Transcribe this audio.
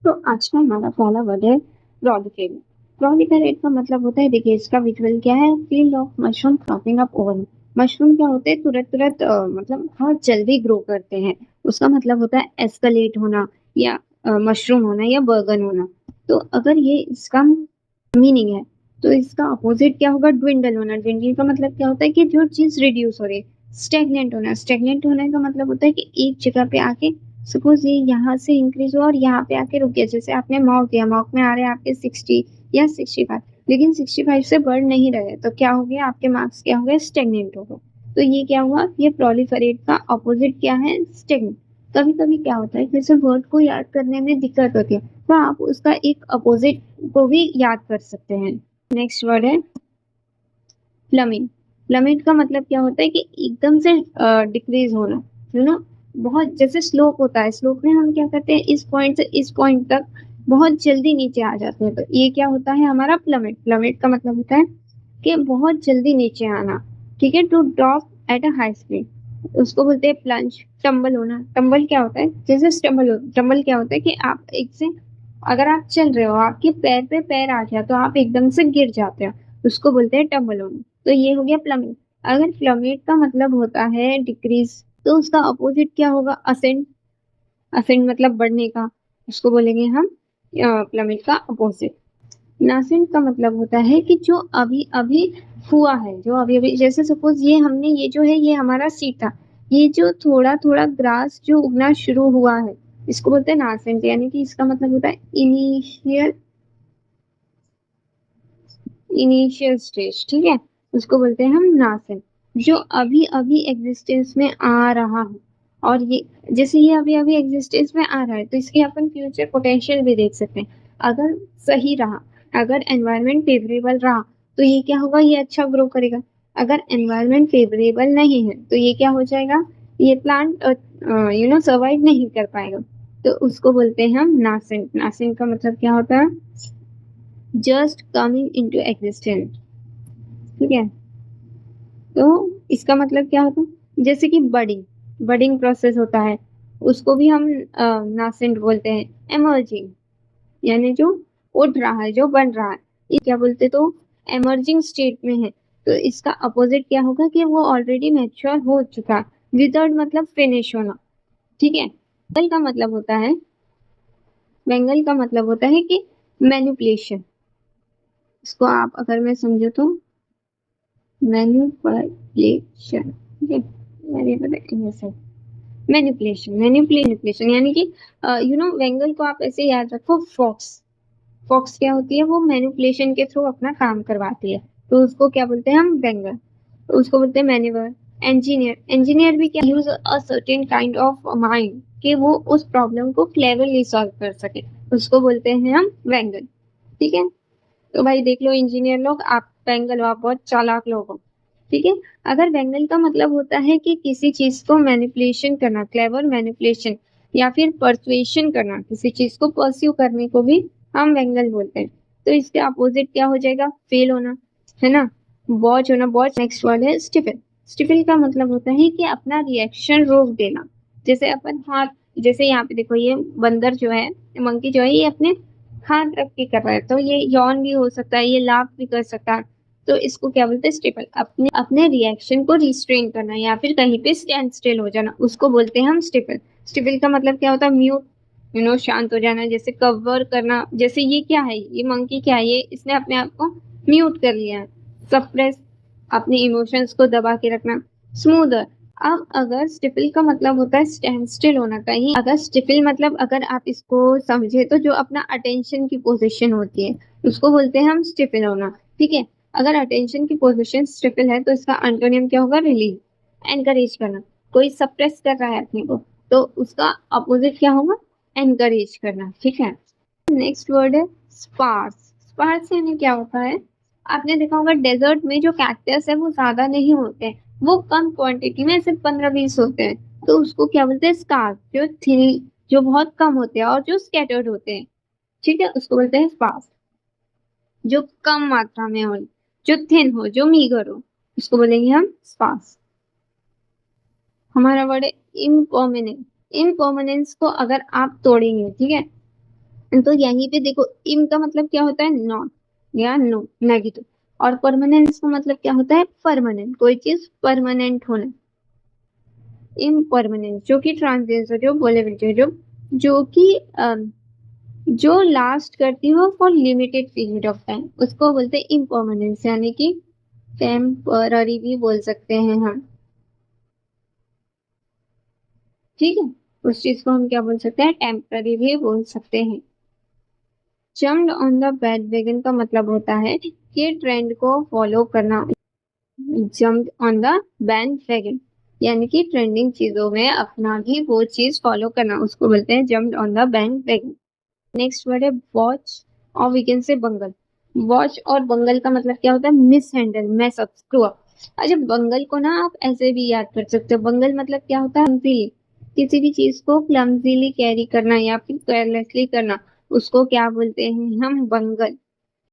तो आज का हमारा पहला वर्ड है proliferate। proliferate का मतलब होता है, देखिए इसका विजुअल क्या है, field of mushroom cropping up over. Mushroom क्या होते हैं, तुरंत तुरंत मतलब बहुत जल्दी ग्रो करते हैं। उसका मतलब होता है एस्कलेट होना, या मशरूम होना, या बर्गन होना। तो अगर ये इसका मीनिंग है, तो इसका अपोजिट क्या होगा, ड्विंडल होना। ड्विंडल का मतलब क्या होता है कि जो चीज रिड्यूस हो रही है। स्टेगनेंट होना, स्टेगनेंट होने का मतलब होता है कि एक जगह पे आके, सपोज ये यहाँ से इंक्रीज हुआ और यहाँ पे आके रुक गया। जैसे आपने मॉक दिया, मॉक में आ रहे हैं आपके 60 या 65, लेकिन 65 से बढ़ नहीं रहे, तो क्या हो गया, आपके मार्क्स क्या हो गए, स्टेगनेंट हो गए। तो ये क्या हुआ, ये प्रोलिफरेट का अपोजिट क्या है, स्टेगनेंट। कभी कभी क्या होता है, जैसे वर्ड को याद करने में दिक्कत होती है, तो आप उसका एक अपोजिट को भी याद कर सकते हैं। नेक्स्ट वर्ड है प्लमिंग। प्लमिंग का मतलब क्या होता है कि एकदम से डिक्रीज होना, यू नो, बहुत जैसे स्लोप होता है। स्लोप में हम क्या करते हैं, इस पॉइंट से इस पॉइंट तक बहुत जल्दी नीचे आ जाते हैं। तो ये क्या होता है हमारा प्लमेट। प्लमेट का मतलब होता है कि बहुत जल्दी नीचे आना, ठीक है, to drop at a high speed. उसको बोलते हैं प्लंज। टम्बल होना, टम्बल क्या होता है, जैसे स्टम्बल हो, टम्बल क्या होता है कि आप एक से, अगर आप चल रहे हो, आपके पैर पे पैर आ गया तो आप एकदम से गिर जाते हो, उसको बोलते हैं टम्बल होना। तो ये हो गया प्लमेट। अगर प्लमेट का मतलब होता है डिक्रीज, तो उसका अपोजिट क्या होगा, असेंड। असेंड मतलब बढ़ने का, उसको बोलेंगे हम प्लमेट का अपोजिट। नासेंट का मतलब होता है कि जो अभी अभी हुआ है, जो अभी अभी, जैसे सपोज ये हमने, ये जो है ये हमारा सीड था, ये जो थोड़ा थोड़ा ग्रास जो उगना शुरू हुआ है, इसको बोलते हैं नासेंट। यानी कि इसका मतलब होता है इनिशियल, इनिशियल स्टेज, ठीक है, उसको बोलते हैं हम नासेंट। जो अभी अभी एग्जिस्टेंस में आ रहा है, और ये जैसे ये अभी अभी एग्जिस्टेंस में आ रहा है, तो इसकी अपन फ्यूचर पोटेंशियल भी देख सकते हैं। अगर सही रहा, अगर एनवायरनमेंट फेवरेबल रहा, तो ये क्या होगा, ये अच्छा ग्रो करेगा। अगर एनवायरनमेंट फेवरेबल नहीं है, तो ये क्या हो जाएगा, ये प्लांट सर्वाइव नहीं कर पाएगा। तो उसको बोलते हैं हम नासेंट। नासेंट का मतलब क्या होता है, जस्ट कमिंग इनटू एग्जिस्टेंस, ठीक है। तो इसका मतलब क्या होता है, जैसे कि बडिंग, बडिंग प्रोसेस होता है, उसको भी हम नासेंट बोलते हैं। एमर्जिंग यानी जो उठ रहा है, जो बन रहा है, ये क्या बोलते, तो एमर्जिंग स्टेट में है। तो इसका अपोजिट क्या होगा कि वो ऑलरेडी मैच्योर हो चुका। विदर्ड मतलब फिनिश होना, ठीक है। बेंगल का मतलब होता है, बेंगल का मतलब होता है कि मैनिपुलेशन। इसको आप अगर मैं समझू तो मैनिपुलेशन, ठीक है, मैनिपुलेशन, मैनिपुलेशन यानी कि वेंगल को आप ऐसे याद रखो, फॉक्स। फॉक्स क्या होती है, वो मैनिपुलेशन के थ्रू अपना काम करवाती है, तो उसको क्या बोलते हैं हम, वेंगल। तो उसको बोलते हैं मैन्यूवर। इंजीनियर, इंजीनियर भी क्या, use a certain kind of mind, कि वो उस प्रॉब्लम को क्लेवरली सॉल्व कर सके, उसको बोलते हैं हम वेंगल, ठीक है। तो भाई देख लो इंजीनियर लोग, आप वेंगल हो, आप बहुत चालाक लोग हो, ठीक है। अगर वेंगल का मतलब होता है कि किसी चीज को मैनिपुलेशन करना, क्लेवर मैनिपुलेशन, या फिर परसुएशन करना, किसी चीज को परस्यू करने को भी हम वेंगल बोलते हैं। तो इसके अपोजिट क्या हो जाएगा, फेल होना, है ना, बॉच होना, बॉच। नेक्स्ट वर्ड है स्टिफल। स्टिफल का मतलब होता है कि अपना रिएक्शन रोक देना। जैसे अपन हाथ, जैसे यहाँ पे देखो, ये बंदर जो है, मंकी जो है, ये अपने हाथ रख के कर रहा है, तो ये यौन भी हो सकता है, ये लाफ भी कर सकता है। तो इसको क्या बोलते हैं, स्टेपल। अपने अपने रिएक्शन को रिस्ट्रेन करना, या फिर कहीं पे स्टैंड स्टिल हो जाना, उसको बोलते हैं हम स्टेपल। स्टेपल का मतलब क्या होता है, म्यूट, शांत हो जाना। जैसे कवर करना, जैसे ये क्या है, ये मंकी क्या है, ये इसने अपने आप को म्यूट कर लिया है। सप्रेस, अपने इमोशंस को दबा के रखना। स्मूदर, अब अगर स्टिफल का मतलब होता है स्टैंड स्टिल होना कहीं, अगर स्टिफल मतलब अगर आप इसको समझे तो जो अपना अटेंशन की पोजीशन होती है, उसको बोलते हैं हम स्टिफल होना, ठीक है। अगर अटेंशन की पोजीशन स्टिफल है, तो इसका एंटोनिम क्या होगा, रिलीज। एनकरेज करना, कोई सप्रेस कर रहा है अपने को, तो उसका अपोजिट क्या होगा, एनकरेज करना, ठीक है। नेक्स्ट वर्ड है स्पार्स। स्पार्स यानी क्या होता है, आपने देखा होगा डेजर्ट में जो कैक्टस है वो ज्यादा नहीं होते हैं, वो कम क्वांटिटी में, सिर्फ 15-20 होते हैं, तो उसको क्या बोलते हैं, स्कार्स। जो थिन, जो बहुत कम होते हैं और जो स्कैटर्ड होते हैं, ठीक है, उसको बोलते हैं स्पार्स। जो कम मात्रा में हो, जो थिन हो, जो मीगर हो, उसको बोलेंगे हम स्पार्स। हमारा वर्ड है इम्पर्मानेंट। इम्पर्मानेंस को अगर आप तोड़ेंगे, ठीक है, तो यहीं पे देखो, इम का मतलब क्या होता है, नॉट या नो, नेगेटिव। और परमानेंस का मतलब क्या होता है, परमानेंट, कोई चीज परमानेंट होना। इम्परमानेंट जो कि ट्रांजिएंट, जो वोलेबिलिटी, जो कि जो लास्ट करती हो for limited period of time, उसको बोलते हैं इम्परमानेंस, यानी कि टेम्पररी भी बोल सकते हैं हम। ठीक है, उस चीज को हम क्या बोल सकते हैं, टेम्पररी भी बोल सकते हैं। जम्प्ड ऑन द bandwagon का मतलब होता है कि ट्रेंड को फॉलो करना। जम्प्ड ऑन द bandwagon यानी कि ट्रेंडिंग चीजों में अपना भी वो चीज फॉलो करना, उसको बोलते हैं jumped on the bandwagon। Next word है वॉच, और we can say bungle. Watch और बंगल का मतलब क्या होता है, mishandle, mess up, screw up. अच्छा, बंगल को ना आप ऐसे भी याद कर सकते हो। बंगल मतलब क्या होता है, clumsily, किसी भी चीज को क्लमजीली कैरी करना या फिर केयरलेसली करना, उसको क्या बोलते हैं हम, बंगल।